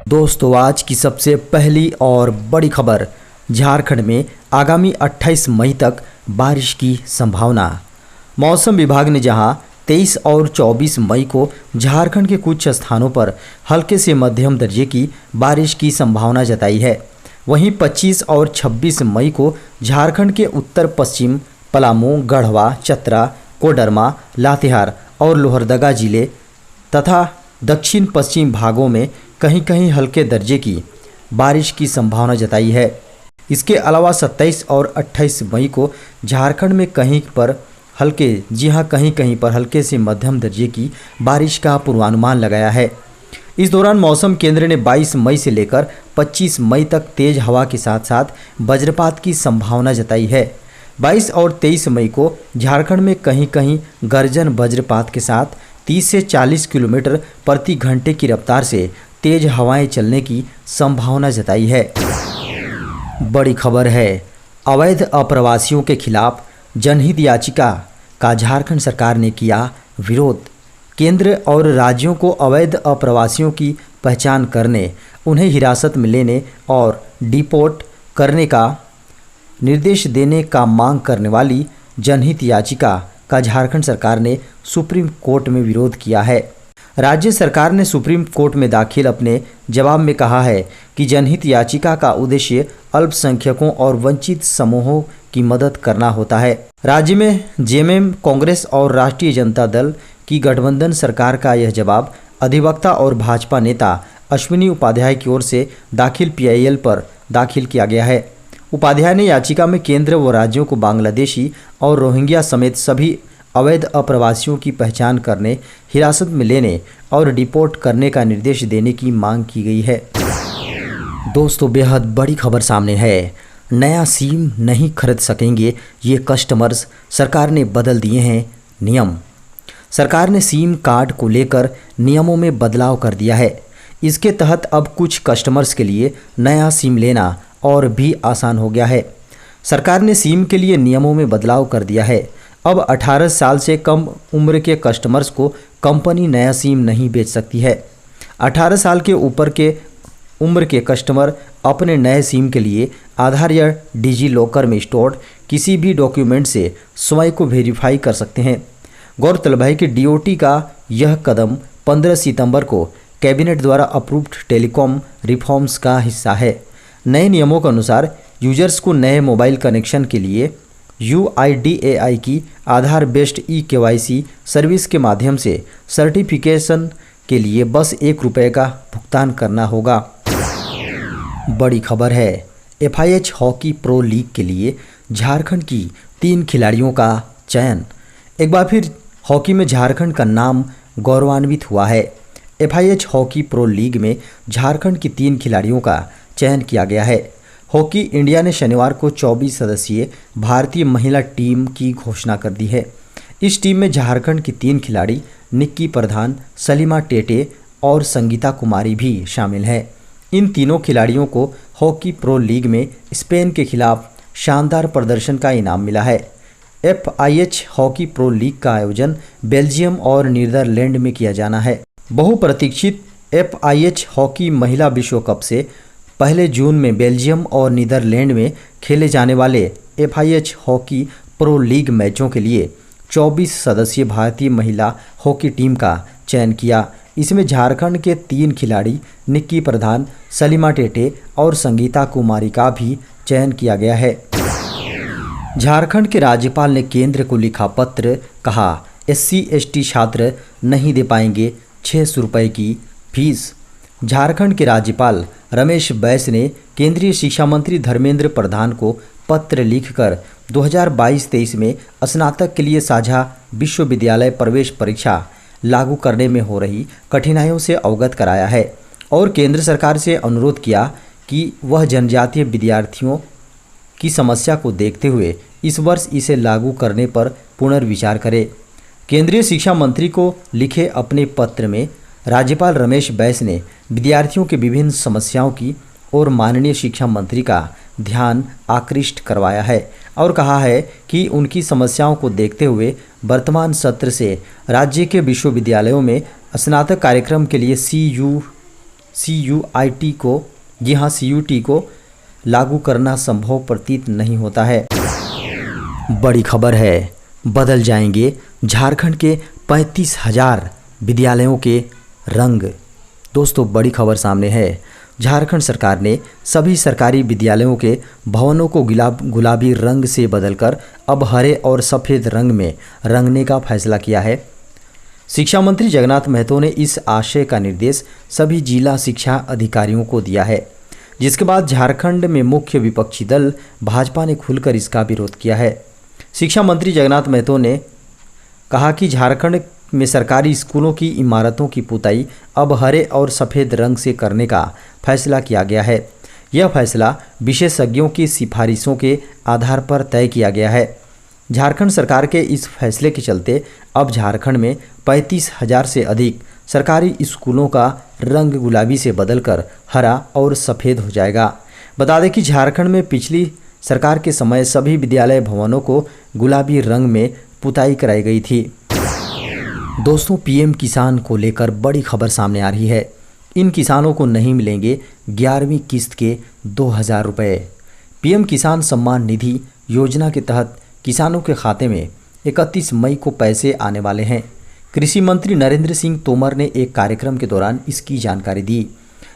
दोस्तों, आज की सबसे पहली और बड़ी खबर, झारखंड में आगामी 28 मई तक बारिश की संभावना। मौसम विभाग ने जहां 23 और 24 मई को झारखंड के कुछ स्थानों पर हल्के से मध्यम दर्जे की बारिश की संभावना जताई है, वहीं 25 और 26 मई को झारखंड के उत्तर पश्चिम पलामू, गढ़वा, चतरा, कोडरमा, लातेहार और लोहरदगा जिले तथा दक्षिण पश्चिम भागों में कहीं कहीं हल्के दर्जे की बारिश की संभावना जताई है। इसके अलावा 27 और 28 मई को झारखंड में कहीं कहीं पर हल्के से मध्यम दर्जे की बारिश का पूर्वानुमान लगाया है। इस दौरान मौसम केंद्र ने 22 मई से लेकर 25 मई तक तेज हवा के साथ साथ वज्रपात की संभावना जताई है। 22 और 23 मई को झारखंड में कहीं कहीं गर्जन वज्रपात के साथ 30 से 40 किलोमीटर प्रति घंटे की रफ्तार से तेज हवाएं चलने की संभावना जताई है। बड़ी खबर है, अवैध अप्रवासियों के खिलाफ जनहित याचिका का झारखंड सरकार ने किया विरोध। केंद्र और राज्यों को अवैध अप्रवासियों की पहचान करने, उन्हें हिरासत में लेने और डिपोर्ट करने का निर्देश देने का मांग करने वाली जनहित याचिका का झारखंड सरकार ने सुप्रीम कोर्ट में विरोध किया है। राज्य सरकार ने सुप्रीम कोर्ट में दाखिल अपने जवाब में कहा है कि जनहित याचिका का उद्देश्य अल्पसंख्यकों और वंचित समूहों की मदद करना होता है। राज्य में जेएमएम, कांग्रेस और राष्ट्रीय जनता दल की गठबंधन सरकार का यह जवाब अधिवक्ता और भाजपा नेता अश्विनी उपाध्याय की ओर से दाखिल पीआईएल पर दाखिल किया गया है। उपाध्याय ने याचिका में केंद्र व राज्यों को बांग्लादेशी और रोहिंग्या समेत सभी अवैध अप्रवासियों की पहचान करने, हिरासत में लेने और डिपोर्ट करने का निर्देश देने की मांग की गई है। दोस्तों, बेहद बड़ी खबर सामने है। नया सिम नहीं खरीद सकेंगे ये कस्टमर्स, सरकार ने बदल दिए हैं नियम। सरकार ने सिम कार्ड को लेकर नियमों में बदलाव कर दिया है। इसके तहत अब कुछ कस्टमर्स के लिए नया सिम लेना और भी आसान हो गया है। सरकार ने सिम के लिए नियमों में बदलाव कर दिया है। अब 18 साल से कम उम्र के कस्टमर्स को कंपनी नया सिम नहीं बेच सकती है। 18 साल के ऊपर के उम्र के कस्टमर अपने नए सिम के लिए आधार या डिजी लॉकर में स्टोर्ड किसी भी डॉक्यूमेंट से स्वयं को वेरीफाई कर सकते हैं। गौरतलब है कि डीओटी का यह कदम 15 सितंबर को कैबिनेट द्वारा अप्रूव्ड टेलीकॉम रिफॉर्म्स का हिस्सा है। नए नियमों के अनुसार यूजर्स को नए मोबाइल कनेक्शन के लिए UIDAI की आधार बेस्ड eKYC सर्विस के माध्यम से सर्टिफिकेशन के लिए बस ₹1 का भुगतान करना होगा। बड़ी खबर है, FIH हॉकी प्रो लीग के लिए झारखंड की 3 खिलाड़ियों का चयन। एक बार फिर हॉकी में झारखंड का नाम गौरवान्वित हुआ है। FIH हॉकी प्रो लीग में झारखंड की 3 खिलाड़ियों का चयन किया गया है। हॉकी इंडिया ने शनिवार को 24 सदस्यीय भारतीय महिला टीम की घोषणा कर दी है। इस टीम में झारखंड की 3 खिलाड़ी निक्की प्रधान, सलीमा टेटे और संगीता कुमारी भी शामिल हैं। इन तीनों खिलाड़ियों को हॉकी प्रो लीग में स्पेन के खिलाफ शानदार प्रदर्शन का इनाम मिला है। FIH हॉकी प्रो लीग का आयोजन बेल्जियम और नीदरलैंड में किया जाना है। बहुप्रतीक्षित FIH हॉकी महिला विश्व कप से पहले जून में बेल्जियम और नीदरलैंड में खेले जाने वाले FIH हॉकी प्रो लीग मैचों के लिए 24 सदस्यीय भारतीय महिला हॉकी टीम का चयन किया। इसमें झारखंड के 3 खिलाड़ी निक्की प्रधान, सलीमा टेटे और संगीता कुमारी का भी चयन किया गया है। झारखंड के राज्यपाल ने केंद्र को लिखा पत्र, कहा SC/ST छात्र नहीं दे पाएंगे 600 रुपये की फीस। झारखंड के राज्यपाल रमेश बैस ने केंद्रीय शिक्षा मंत्री धर्मेंद्र प्रधान को पत्र लिखकर 2022-23 में स्नातक के लिए साझा विश्वविद्यालय प्रवेश परीक्षा लागू करने में हो रही कठिनाइयों से अवगत कराया है और केंद्र सरकार से अनुरोध किया कि वह जनजातीय विद्यार्थियों की समस्या को देखते हुए इस वर्ष इसे लागू करने पर पुनर्विचार करे। केंद्रीय शिक्षा मंत्री को लिखे अपने पत्र में राज्यपाल रमेश बैस ने विद्यार्थियों के विभिन्न समस्याओं की ओर माननीय शिक्षा मंत्री का ध्यान आकृष्ट करवाया है और कहा है कि उनकी समस्याओं को देखते हुए वर्तमान सत्र से राज्य के विश्वविद्यालयों में स्नातक कार्यक्रम के लिए CUT को लागू करना संभव प्रतीत नहीं होता है। बड़ी खबर है, बदल जाएंगे झारखंड के 35,000 विद्यालयों के रंग। दोस्तों, बड़ी खबर सामने है। झारखंड सरकार ने सभी सरकारी विद्यालयों के भवनों को गुलाबी रंग से बदलकर अब हरे और सफ़ेद रंग में रंगने का फैसला किया है। शिक्षा मंत्री जगन्नाथ महतो ने इस आशय का निर्देश सभी जिला शिक्षा अधिकारियों को दिया है, जिसके बाद झारखंड में मुख्य विपक्षी दल भाजपा ने खुलकर इसका विरोध किया है। शिक्षा मंत्री जगन्नाथ महतो ने कहा कि झारखंड में सरकारी स्कूलों की इमारतों की पुताई अब हरे और सफ़ेद रंग से करने का फैसला किया गया है। यह फैसला विशेषज्ञों की सिफारिशों के आधार पर तय किया गया है। झारखंड सरकार के इस फैसले के चलते अब झारखंड में 35,000 से अधिक सरकारी स्कूलों का रंग गुलाबी से बदलकर हरा और सफ़ेद हो जाएगा। बता दें कि झारखंड में पिछली सरकार के समय सभी विद्यालय भवनों को गुलाबी रंग में पुताई कराई गई थी। दोस्तों, पीएम किसान को लेकर बड़ी खबर सामने आ रही है। इन किसानों को नहीं मिलेंगे 11वीं किस्त के 2,000 रुपये। पीएम किसान सम्मान निधि योजना के तहत किसानों के खाते में 31 मई को पैसे आने वाले हैं। कृषि मंत्री नरेंद्र सिंह तोमर ने एक कार्यक्रम के दौरान इसकी जानकारी दी,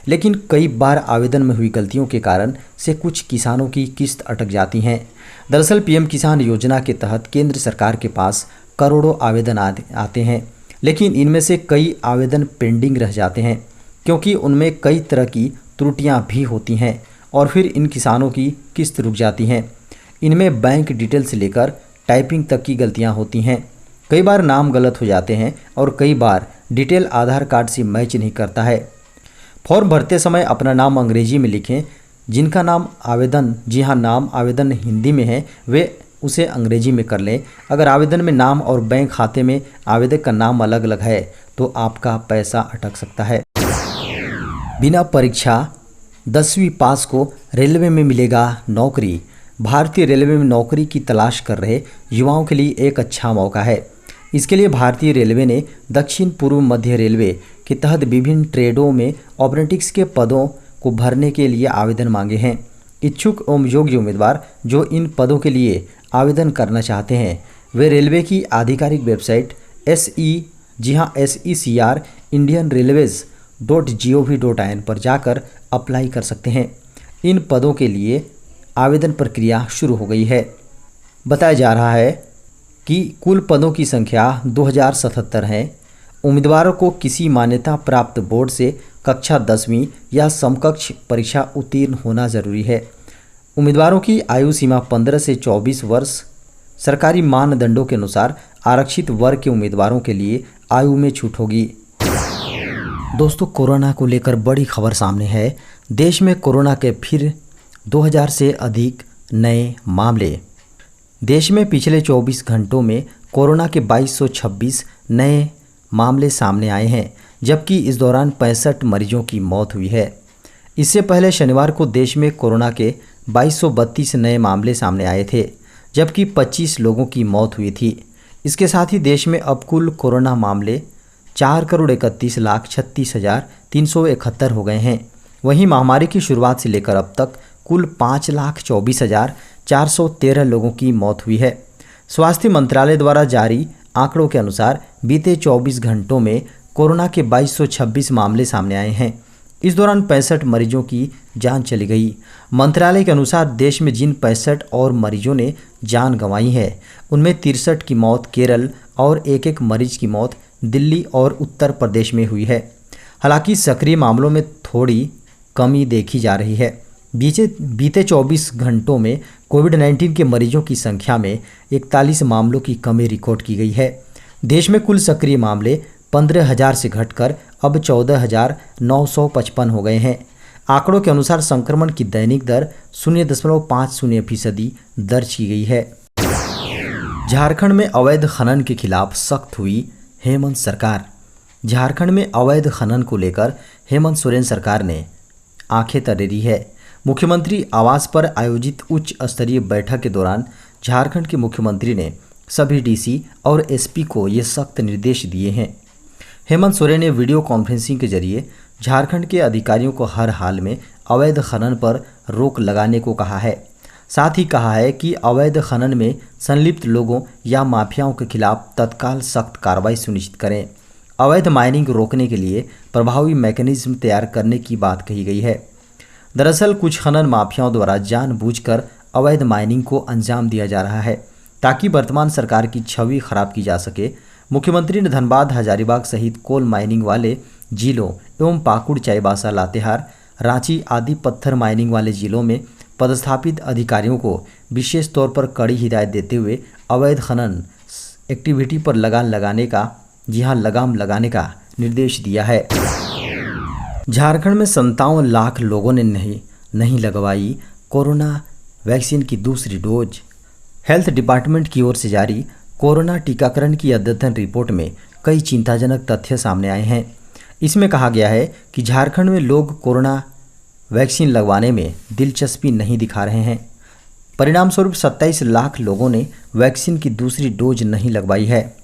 लेकिन कई बार आवेदन में हुई गलतियों के कारण से कुछ किसानों की किस्त अटक जाती हैं। दरअसल पीएम किसान योजना के तहत केंद्र सरकार के पास करोड़ों आवेदन आते हैं, लेकिन इनमें से कई आवेदन पेंडिंग रह जाते हैं क्योंकि उनमें कई तरह की त्रुटियां भी होती हैं और फिर इन किसानों की किस्त रुक जाती हैं। इनमें बैंक डिटेल से लेकर टाइपिंग तक की गलतियां होती हैं। कई बार नाम गलत हो जाते हैं और कई बार डिटेल आधार कार्ड से मैच नहीं करता है। फॉर्म भरते समय अपना नाम अंग्रेजी में लिखें। जिनका नाम आवेदन हिंदी में है वे उसे अंग्रेजी में कर लें। अगर आवेदन में नाम और बैंक खाते में आवेदक का नाम अलग अलग है तो आपका पैसा अटक सकता है। बिना परीक्षा 10वीं पास को रेलवे में मिलेगा नौकरी। भारतीय रेलवे में नौकरी की तलाश कर रहे युवाओं के लिए एक अच्छा मौका है। इसके लिए भारतीय रेलवे ने दक्षिण पूर्व मध्य रेलवे के तहत विभिन्न ट्रेडों में ऑपरेटिक्स के पदों को भरने के लिए आवेदन मांगे हैं। इच्छुक एवं योग्य उम्मीदवार जो इन पदों के लिए आवेदन करना चाहते हैं वे रेलवे की आधिकारिक वेबसाइट SECR indianrailways.gov.in पर जाकर अप्लाई कर सकते हैं। इन पदों के लिए आवेदन प्रक्रिया शुरू हो गई है। बताया जा रहा है कि कुल पदों की संख्या 2077 है। उम्मीदवारों को किसी मान्यता प्राप्त बोर्ड से कक्षा 10वीं या समकक्ष परीक्षा उत्तीर्ण होना जरूरी है। उम्मीदवारों की आयु सीमा 15 से 24 वर्ष। सरकारी मानदंडों के अनुसार आरक्षित वर्ग के उम्मीदवारों के लिए आयु में छूट होगी। दोस्तों, कोरोना को लेकर बड़ी खबर सामने है। देश में कोरोना के फिर 2000 से अधिक नए मामले। देश में पिछले 24 घंटों में कोरोना के 2226 नए मामले सामने आए हैं, जबकि इस दौरान 65 मरीजों की मौत हुई है। इससे पहले शनिवार को देश में कोरोना के 2232 नए मामले सामने आए थे, जबकि 25 लोगों की मौत हुई थी। इसके साथ ही देश में अब कुल कोरोना मामले 4,31,36,371 हो गए हैं। वहीं महामारी की शुरुआत से लेकर अब तक कुल 5,24,413 लोगों की मौत हुई है। स्वास्थ्य मंत्रालय द्वारा जारी आंकड़ों के अनुसार बीते 24 घंटों में कोरोना के 2226 मामले सामने आए हैं। इस दौरान 65 मरीजों की जान चली गई। मंत्रालय के अनुसार देश में जिन 65 और मरीजों ने जान गंवाई है उनमें 63 की मौत केरल और एक मरीज की मौत दिल्ली और उत्तर प्रदेश में हुई है। हालांकि सक्रिय मामलों में थोड़ी कमी देखी जा रही है। बीते 24 घंटों में कोविड-19 के मरीजों की संख्या में 41 मामलों की कमी रिकॉर्ड की गई है। देश में कुल सक्रिय मामले 15,000 से घटकर अब 14,955 हो गए हैं। आंकड़ों के अनुसार संक्रमण की दैनिक दर 0.50% दर्ज की गई है। झारखंड में अवैध खनन के खिलाफ सख्त हुई हेमंत सरकार। झारखंड में अवैध खनन को लेकर हेमंत सोरेन सरकार ने आंखें तरेरी है। मुख्यमंत्री आवास पर आयोजित उच्च स्तरीय बैठक के दौरान झारखंड के मुख्यमंत्री ने सभी डीसी और एसपी को ये सख्त निर्देश दिए हैं। हेमंत सोरेन ने वीडियो कॉन्फ्रेंसिंग के जरिए झारखंड के अधिकारियों को हर हाल में अवैध खनन पर रोक लगाने को कहा है। साथ ही कहा है कि अवैध खनन में संलिप्त लोगों या माफियाओं के खिलाफ तत्काल सख्त कार्रवाई सुनिश्चित करें। अवैध माइनिंग रोकने के लिए प्रभावी मैकेनिज्म तैयार करने की बात कही गई है। दरअसल कुछ खनन माफियाओं द्वारा जानबूझकर अवैध माइनिंग को अंजाम दिया जा रहा है ताकि वर्तमान सरकार की छवि खराब की जा सके। मुख्यमंत्री ने धनबाद, हजारीबाग सहित कोल माइनिंग वाले जिलों एवं पाकुड़, चाईबासा, लातेहार, रांची आदि पत्थर माइनिंग वाले जिलों में पदस्थापित अधिकारियों को विशेष तौर पर कड़ी हिदायत देते हुए अवैध खनन एक्टिविटी पर लगाम लगाने का निर्देश दिया है। झारखंड में 57 लाख लोगों ने नहीं लगवाई कोरोना वैक्सीन की दूसरी डोज। हेल्थ डिपार्टमेंट की ओर से जारी कोरोना टीकाकरण की अद्यतन रिपोर्ट में कई चिंताजनक तथ्य सामने आए हैं। इसमें कहा गया है कि झारखंड में लोग कोरोना वैक्सीन लगवाने में दिलचस्पी नहीं दिखा रहे हैं। परिणाम स्वरूप 27 लाख लोगों ने वैक्सीन की दूसरी डोज नहीं लगवाई है।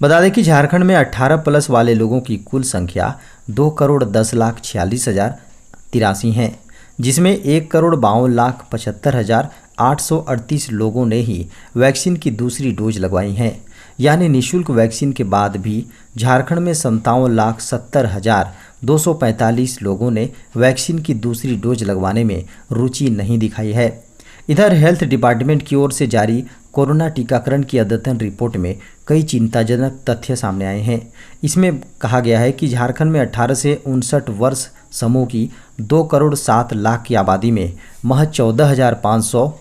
बता दें कि झारखंड में 18+ वाले लोगों की कुल संख्या 2,10,46,083 है, जिसमें 1,52,75,838 लोगों ने ही वैक्सीन की दूसरी डोज लगवाई है। यानी निःशुल्क वैक्सीन के बाद भी झारखंड में 57,70,245 लोगों ने वैक्सीन की दूसरी डोज लगवाने में रुचि नहीं दिखाई है। इधर हेल्थ डिपार्टमेंट की ओर से जारी कोरोना टीकाकरण की अद्यतन रिपोर्ट में कई चिंताजनक तथ्य सामने आए हैं। इसमें कहा गया है कि झारखंड में 18 से 59 वर्ष समूह की 2,07,00,000 की आबादी में महज 14,500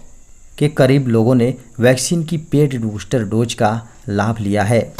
के करीब लोगों ने वैक्सीन की पेड बूस्टर डोज का लाभ लिया है।